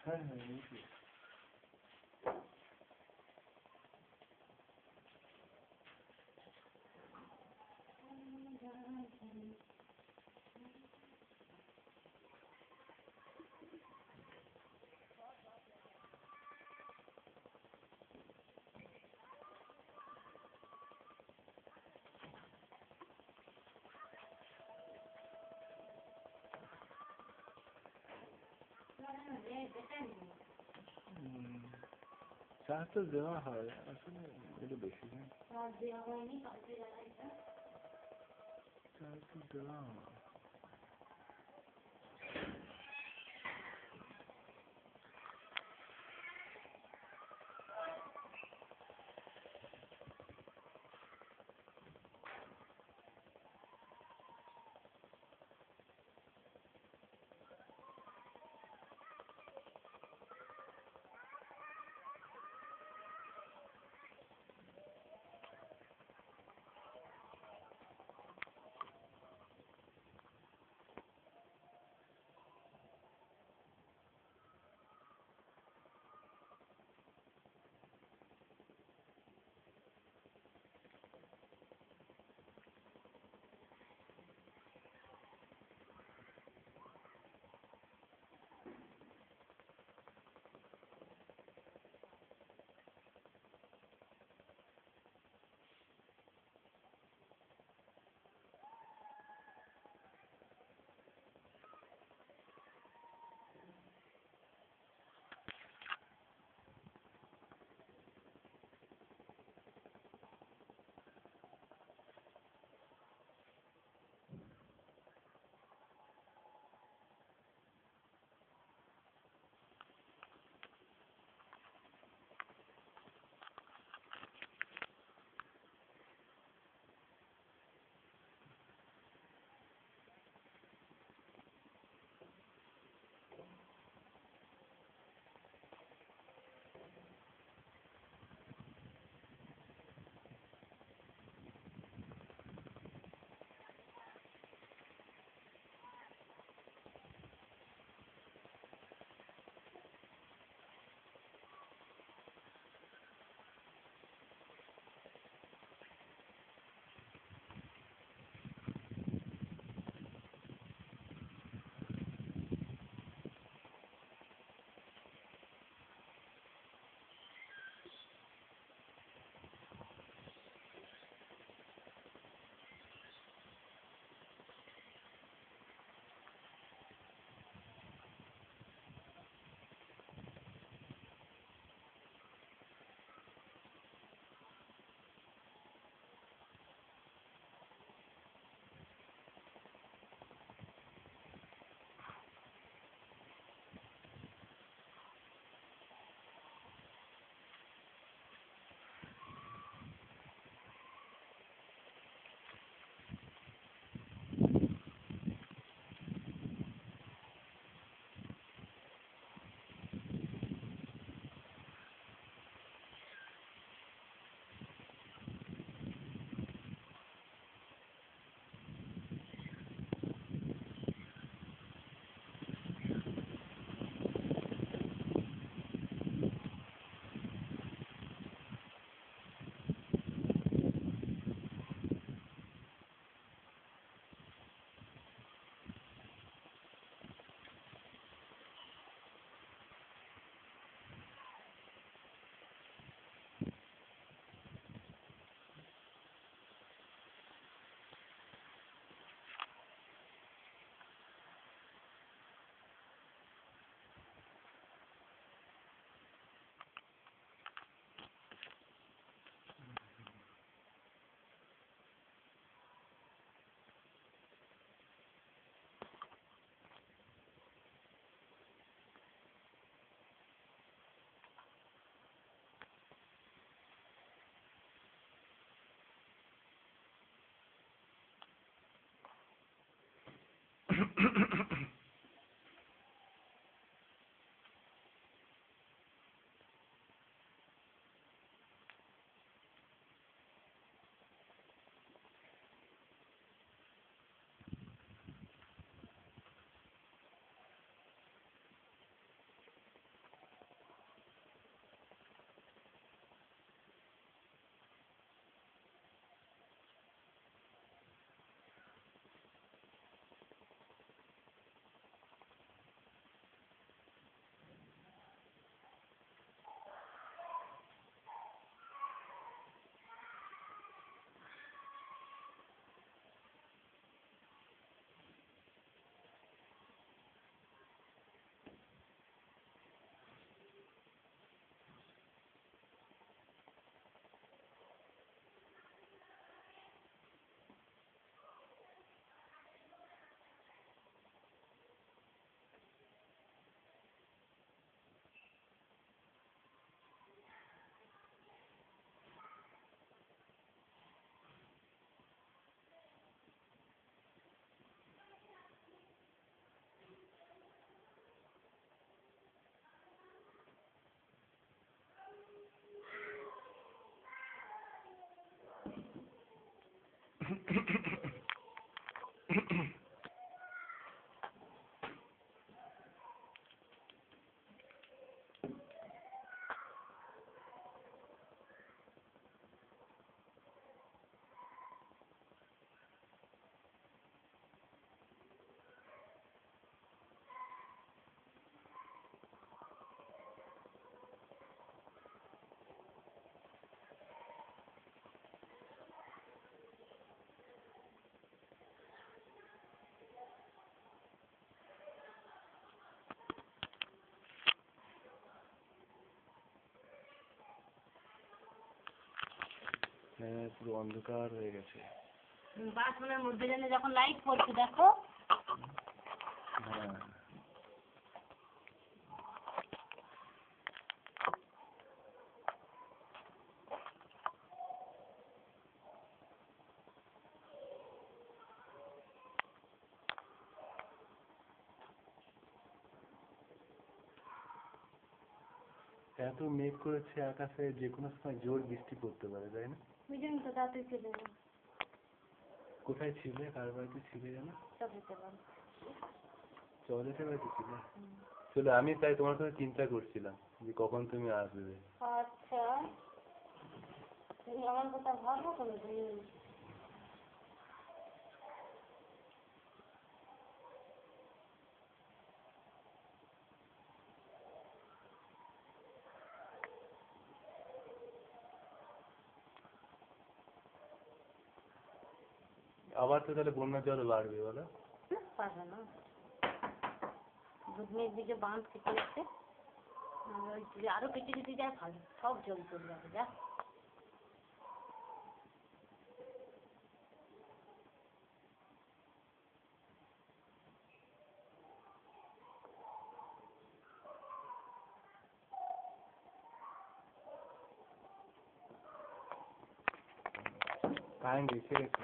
はいはい、いいですよ。ساعت الزراعة أصلا اللي بيشوفها ساعت الزراعة হ্যাঁ পুরো অন্ধকার হয়ে গেছে। বাথরুমের মধ্যে যেন যখন লাইট পড়ছে দেখো। হ্যাঁ এত মেঘ করেছে আকাশে, যে কোনো সময় জোর বৃষ্টি পড়তে পারে, তাই না? ওই জন্য তো তাড়াতাড়ি চলে যাবো। কোথায় ছিলে, কার বাড়িতে ছিলে জানো? সব যেতে পারবো। চলেছে বাড়িতে ছিলে? চলো, আমি তাই তোমার কথা চিন্তা করছিলাম যে কখন তুমি আসবে। আচ্ছা, তুমি আমার কথা ভাবো কোনোদিন? আবার তো তাহলে বন্যার জল বাড়বে বলো? পারবে না। দুধমের দিকে বাঁধ কেটে গেছে, ওই যদি আরো কেটে কেটে যায় ভালো, সব জল চলে যাবে। যা কারেন্ট এসে গেছে।